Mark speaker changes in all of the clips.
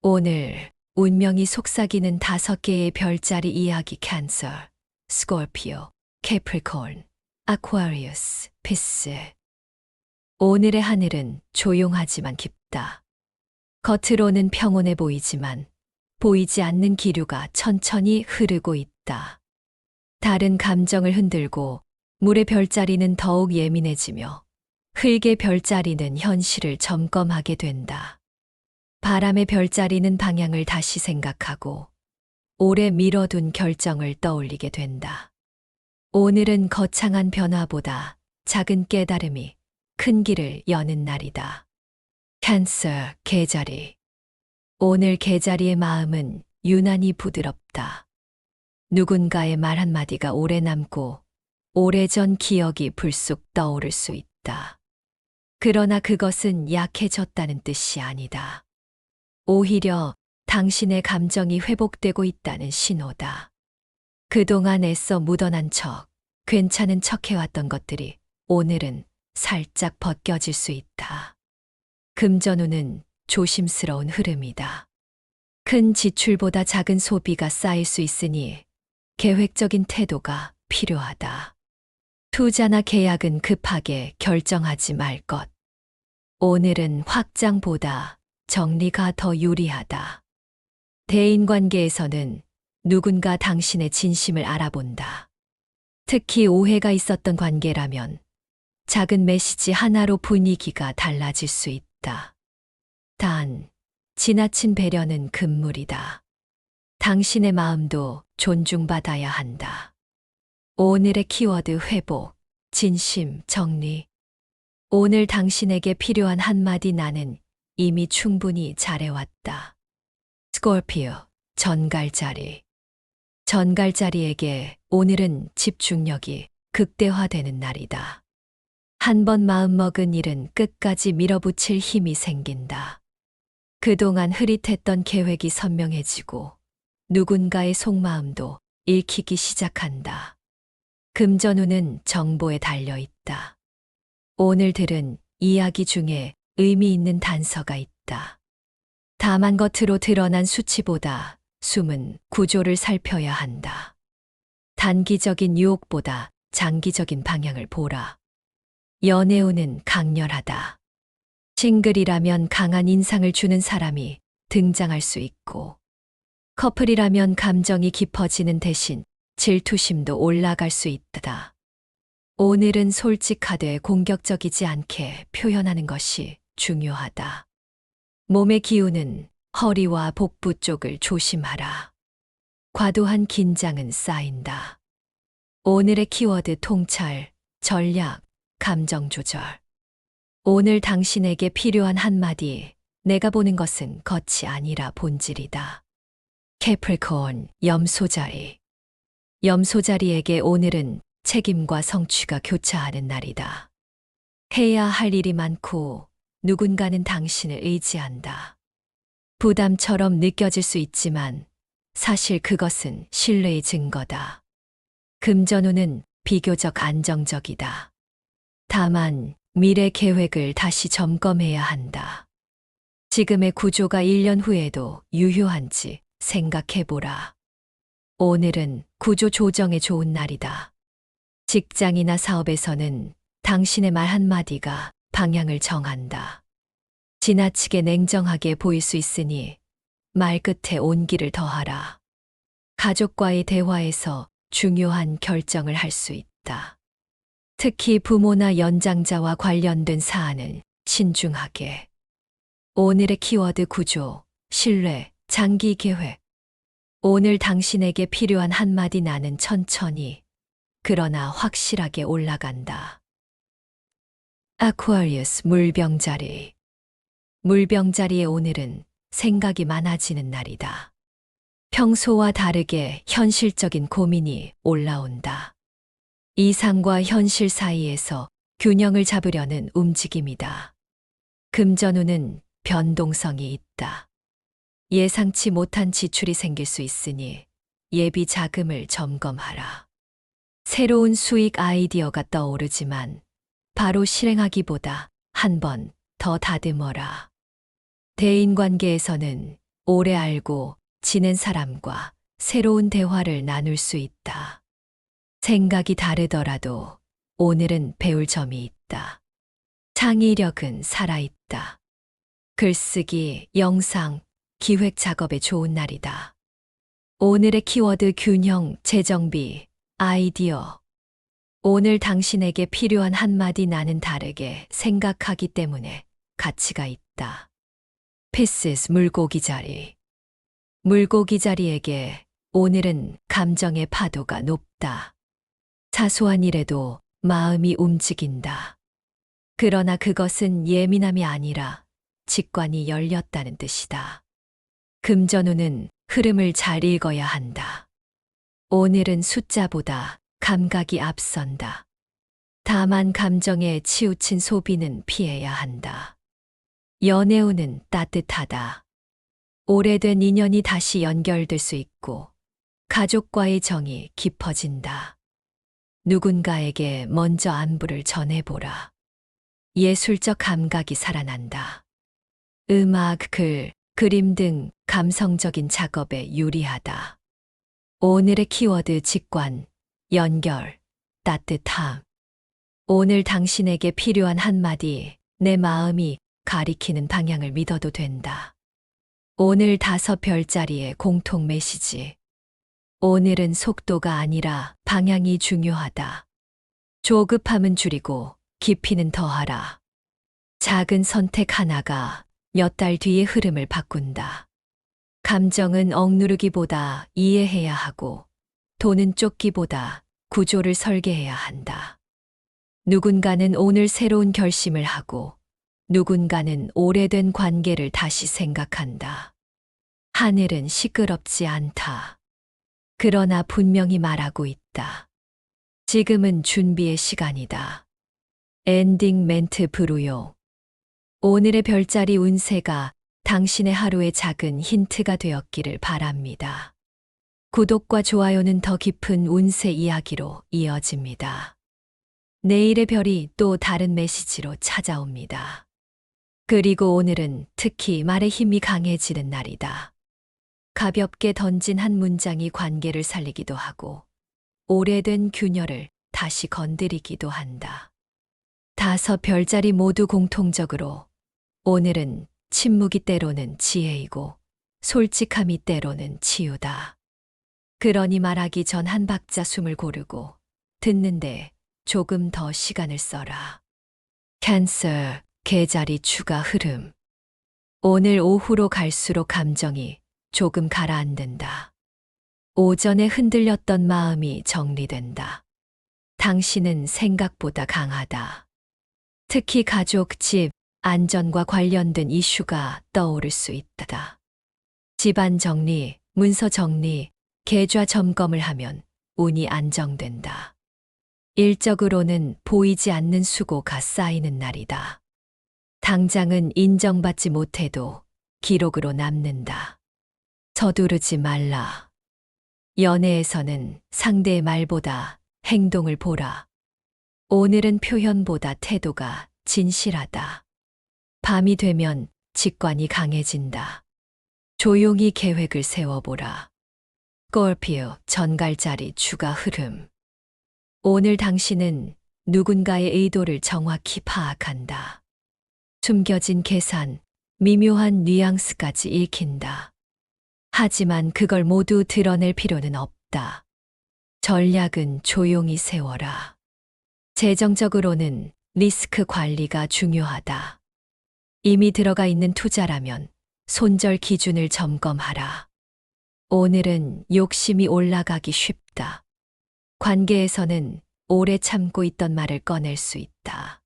Speaker 1: 오늘 운명이 속삭이는 5개의 별자리 이야기 캔서, 스콜피오, 캐프리콘, 아쿠아리우스, 피스. 오늘의 하늘은 조용하지만 깊다. 겉으로는 평온해 보이지만 보이지 않는 기류가 천천히 흐르고 있다. 다른 감정을 흔들고 물의 별자리는 더욱 예민해지며 흙의 별자리는 현실을 점검하게 된다. 바람의 별자리는 방향을 다시 생각하고 오래 미뤄둔 결정을 떠올리게 된다. 오늘은 거창한 변화보다 작은 깨달음이 큰 길을 여는 날이다. 캔서, 개자리. 오늘 개자리의 마음은 유난히 부드럽다. 누군가의 말 한마디가 오래 남고 오래전 기억이 불쑥 떠오를 수 있다. 그러나 그것은 약해졌다는 뜻이 아니다. 오히려 당신의 감정이 회복되고 있다는 신호다. 그동안 애써 묻어난 척, 괜찮은 척 해왔던 것들이 오늘은 살짝 벗겨질 수 있다. 금전운은 조심스러운 흐름이다. 큰 지출보다 작은 소비가 쌓일 수 있으니 계획적인 태도가 필요하다. 투자나 계약은 급하게 결정하지 말 것. 오늘은 확장보다 정리가 더 유리하다. 대인관계에서는 누군가 당신의 진심을 알아본다. 특히 오해가 있었던 관계라면 작은 메시지 하나로 분위기가 달라질 수 있다. 단, 지나친 배려는 금물이다. 당신의 마음도 존중받아야 한다. 오늘의 키워드 회복, 진심, 정리. 오늘 당신에게 필요한 한마디 나는 이미 충분히 잘해왔다. 스콜피오, 전갈자리. 전갈자리에게 오늘은 집중력이 극대화되는 날이다. 한 번 마음먹은 일은 끝까지 밀어붙일 힘이 생긴다. 그동안 흐릿했던 계획이 선명해지고 누군가의 속마음도 읽히기 시작한다. 금전운은 정보에 달려있다. 오늘 들은 이야기 중에 의미 있는 단서가 있다. 다만 겉으로 드러난 수치보다 숨은 구조를 살펴야 한다. 단기적인 유혹보다 장기적인 방향을 보라. 연애운은 강렬하다. 싱글이라면 강한 인상을 주는 사람이 등장할 수 있고, 커플이라면 감정이 깊어지는 대신 질투심도 올라갈 수 있다. 오늘은 솔직하되 공격적이지 않게 표현하는 것이 중요하다. 몸의 기운은 허리와 복부 쪽을 조심하라. 과도한 긴장은 쌓인다. 오늘의 키워드 통찰, 전략, 감정 조절. 오늘 당신에게 필요한 한마디, 내가 보는 것은 겉이 아니라 본질이다. 캐프리콘, 염소자리. 염소자리에게 오늘은 책임과 성취가 교차하는 날이다. 해야 할 일이 많고 누군가는 당신을 의지한다. 부담처럼 느껴질 수 있지만 사실 그것은 신뢰의 증거다. 금전운은 비교적 안정적이다. 다만 미래 계획을 다시 점검해야 한다. 지금의 구조가 1년 후에도 유효한지 생각해보라. 오늘은 구조 조정에 좋은 날이다. 직장이나 사업에서는 당신의 말 한마디가 방향을 정한다. 지나치게 냉정하게 보일 수 있으니 말 끝에 온기를 더하라. 가족과의 대화에서 중요한 결정을 할 수 있다. 특히 부모나 연장자와 관련된 사안은 신중하게. 오늘의 키워드 구조, 신뢰, 장기 계획. 오늘 당신에게 필요한 한마디 나는 천천히, 그러나 확실하게 올라간다. 아쿠아리우스, 물병자리. 물병자리의 오늘은 생각이 많아지는 날이다. 평소와 다르게 현실적인 고민이 올라온다. 이상과 현실 사이에서 균형을 잡으려는 움직임이다. 금전운은 변동성이 있다. 예상치 못한 지출이 생길 수 있으니 예비 자금을 점검하라. 새로운 수익 아이디어가 떠오르지만 바로 실행하기보다 한 번 더 다듬어라. 대인관계에서는 오래 알고 지낸 사람과 새로운 대화를 나눌 수 있다. 생각이 다르더라도 오늘은 배울 점이 있다. 창의력은 살아있다. 글쓰기, 영상, 기획 작업에 좋은 날이다. 오늘의 키워드 균형, 재정비, 아이디어. 오늘 당신에게 필요한 한마디 나는 다르게 생각하기 때문에 가치가 있다. 피스스 물고기 자리. 물고기 자리에게 오늘은 감정의 파도가 높다. 사소한 일에도 마음이 움직인다. 그러나 그것은 예민함이 아니라 직관이 열렸다는 뜻이다. 금전운은 흐름을 잘 읽어야 한다. 오늘은 숫자보다 감각이 앞선다. 다만 감정에 치우친 소비는 피해야 한다. 연애운은 따뜻하다. 오래된 인연이 다시 연결될 수 있고 가족과의 정이 깊어진다. 누군가에게 먼저 안부를 전해보라. 예술적 감각이 살아난다. 음악, 글, 그림 등 감성적인 작업에 유리하다. 오늘의 키워드 직관, 연결, 따뜻함. 오늘 당신에게 필요한 한마디, 내 마음이 가리키는 방향을 믿어도 된다. 오늘 5별자리의 공통 메시지. 오늘은 속도가 아니라 방향이 중요하다. 조급함은 줄이고 깊이는 더하라. 작은 선택 하나가 몇 달 뒤의 흐름을 바꾼다. 감정은 억누르기보다 이해해야 하고 돈은 쫓기보다 구조를 설계해야 한다. 누군가는 오늘 새로운 결심을 하고 누군가는 오래된 관계를 다시 생각한다. 하늘은 시끄럽지 않다. 그러나 분명히 말하고 있다. 지금은 준비의 시간이다. 엔딩 멘트 불우용. 오늘의 별자리 운세가 당신의 하루의 작은 힌트가 되었기를 바랍니다. 구독과 좋아요는 더 깊은 운세 이야기로 이어집니다. 내일의 별이 또 다른 메시지로 찾아옵니다. 그리고 오늘은 특히 말의 힘이 강해지는 날이다. 가볍게 던진 한 문장이 관계를 살리기도 하고 오래된 균열을 다시 건드리기도 한다. 5별자리 모두 공통적으로 오늘은 침묵이 때로는 지혜이고 솔직함이 때로는 치유다. 그러니 말하기 전 한 박자 숨을 고르고 듣는데 조금 더 시간을 써라. 캔서, 계자리 추가 흐름. 오늘 오후로 갈수록 감정이 조금 가라앉는다. 오전에 흔들렸던 마음이 정리된다. 당신은 생각보다 강하다. 특히 가족, 집, 안전과 관련된 이슈가 떠오를 수 있다. 집안 정리, 문서 정리, 계좌 점검을 하면 운이 안정된다. 일적으로는 보이지 않는 수고가 쌓이는 날이다. 당장은 인정받지 못해도 기록으로 남는다. 서두르지 말라. 연애에서는 상대의 말보다 행동을 보라. 오늘은 표현보다 태도가 진실하다. 밤이 되면 직관이 강해진다. 조용히 계획을 세워보라. 스콜피오, 전갈자리 추가 흐름. 오늘 당신은 누군가의 의도를 정확히 파악한다. 숨겨진 계산, 미묘한 뉘앙스까지 읽힌다. 하지만 그걸 모두 드러낼 필요는 없다. 전략은 조용히 세워라. 재정적으로는 리스크 관리가 중요하다. 이미 들어가 있는 투자라면 손절 기준을 점검하라. 오늘은 욕심이 올라가기 쉽다. 관계에서는 오래 참고 있던 말을 꺼낼 수 있다.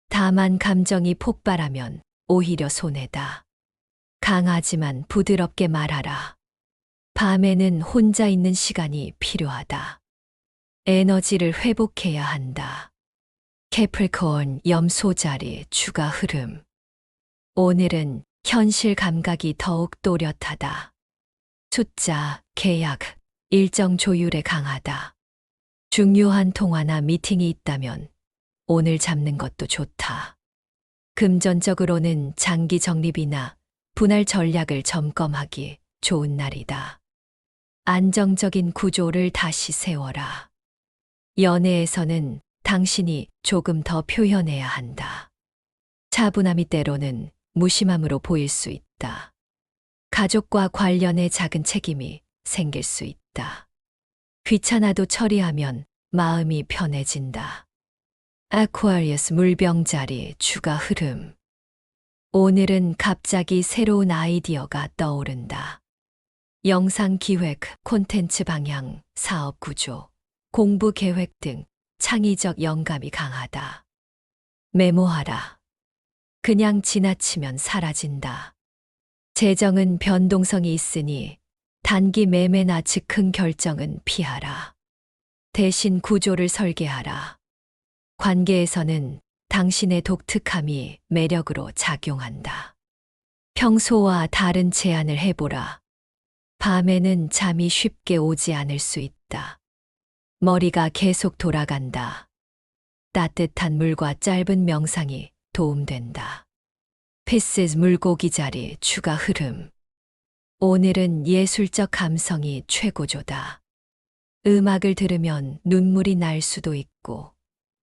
Speaker 1: 다만 감정이 폭발하면 오히려 손해다. 강하지만 부드럽게 말하라. 밤에는 혼자 있는 시간이 필요하다. 에너지를 회복해야 한다. 캐프리콘, 염소자리 추가 흐름. 오늘은 현실 감각이 더욱 또렷하다. 숫자, 계약, 일정 조율에 강하다. 중요한 통화나 미팅이 있다면 오늘 잡는 것도 좋다. 금전적으로는 장기 적립이나 분할 전략을 점검하기 좋은 날이다. 안정적인 구조를 다시 세워라. 연애에서는 당신이 조금 더 표현해야 한다. 차분함이 때로는 무심함으로 보일 수 있다. 가족과 관련해 작은 책임이 생길 수 있다. 귀찮아도 처리하면 마음이 편해진다. 아쿠아리우스 물병자리 주가 흐름. 오늘은 갑자기 새로운 아이디어가 떠오른다. 영상 기획, 콘텐츠 방향, 사업 구조, 공부 계획 등 창의적 영감이 강하다. 메모하라. 그냥 지나치면 사라진다. 재정은 변동성이 있으니 단기 매매나 즉흥 결정은 피하라. 대신 구조를 설계하라. 관계에서는 당신의 독특함이 매력으로 작용한다. 평소와 다른 제안을 해보라. 밤에는 잠이 쉽게 오지 않을 수 있다. 머리가 계속 돌아간다. 따뜻한 물과 짧은 명상이 도움된다. 피스 물고기 자리 추가 흐름. 오늘은 예술적 감성이 최고조다. 음악을 들으면 눈물이 날 수도 있고,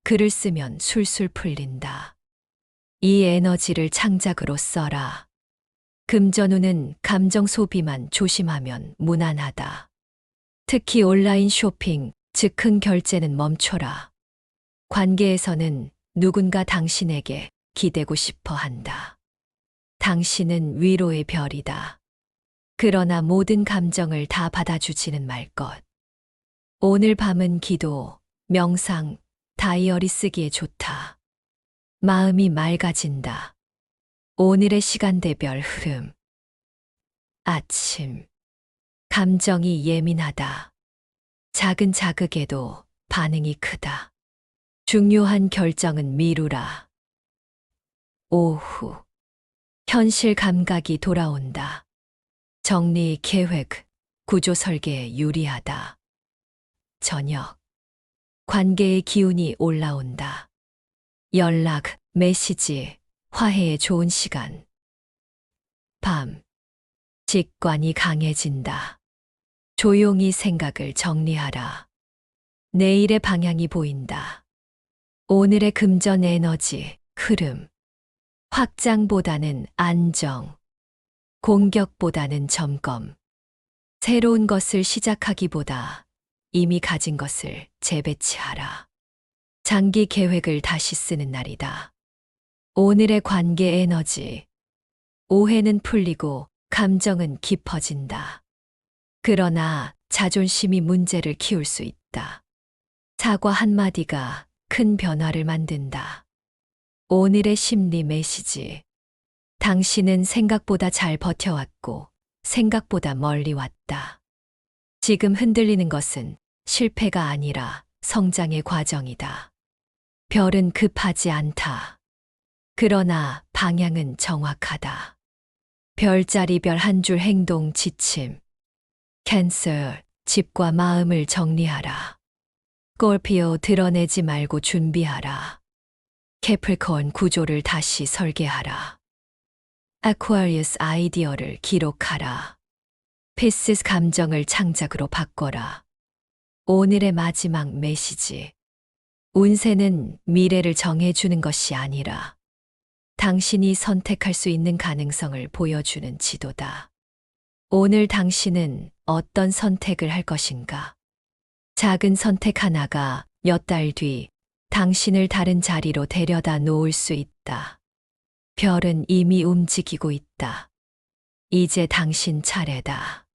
Speaker 1: 글을 쓰면 술술 풀린다. 이 에너지를 창작으로 써라. 금전운은 감정 소비만 조심하면 무난하다. 특히 온라인 쇼핑, 즉흥 결제는 멈춰라. 관계에서는 누군가 당신에게 기대고 싶어 한다. 당신은 위로의 별이다. 그러나 모든 감정을 다 받아주지는 말 것. 오늘 밤은 기도, 명상, 다이어리 쓰기에 좋다. 마음이 맑아진다. 오늘의 시간대별 흐름. 아침. 감정이 예민하다. 작은 자극에도 반응이 크다. 중요한 결정은 미루라. 오후. 현실 감각이 돌아온다. 정리, 계획, 구조 설계에 유리하다. 저녁. 관계의 기운이 올라온다. 연락, 메시지, 화해에 좋은 시간. 밤. 직관이 강해진다. 조용히 생각을 정리하라. 내일의 방향이 보인다. 오늘의 금전 에너지, 흐름. 확장보다는 안정. 공격보다는 점검. 새로운 것을 시작하기보다 이미 가진 것을 재배치하라. 장기 계획을 다시 쓰는 날이다. 오늘의 관계 에너지. 오해는 풀리고 감정은 깊어진다. 그러나 자존심이 문제를 키울 수 있다. 사과 한마디가 큰 변화를 만든다. 오늘의 심리 메시지. 당신은 생각보다 잘 버텨왔고 생각보다 멀리 왔다. 지금 흔들리는 것은 실패가 아니라 성장의 과정이다. 별은 급하지 않다. 그러나 방향은 정확하다. 별자리별 한 줄 행동 지침. 캔서, 집과 마음을 정리하라. 스콜피오 드러내지 말고 준비하라. 캐프리콘 구조를 다시 설계하라. 아쿠아리우스 아이디어를 기록하라. 피스스 감정을 창작으로 바꿔라. 오늘의 마지막 메시지. 운세는 미래를 정해주는 것이 아니라 당신이 선택할 수 있는 가능성을 보여주는 지도다. 오늘 당신은 어떤 선택을 할 것인가? 작은 선택 하나가 몇 달 뒤 당신을 다른 자리로 데려다 놓을 수 있다. 별은 이미 움직이고 있다. 이제 당신 차례다.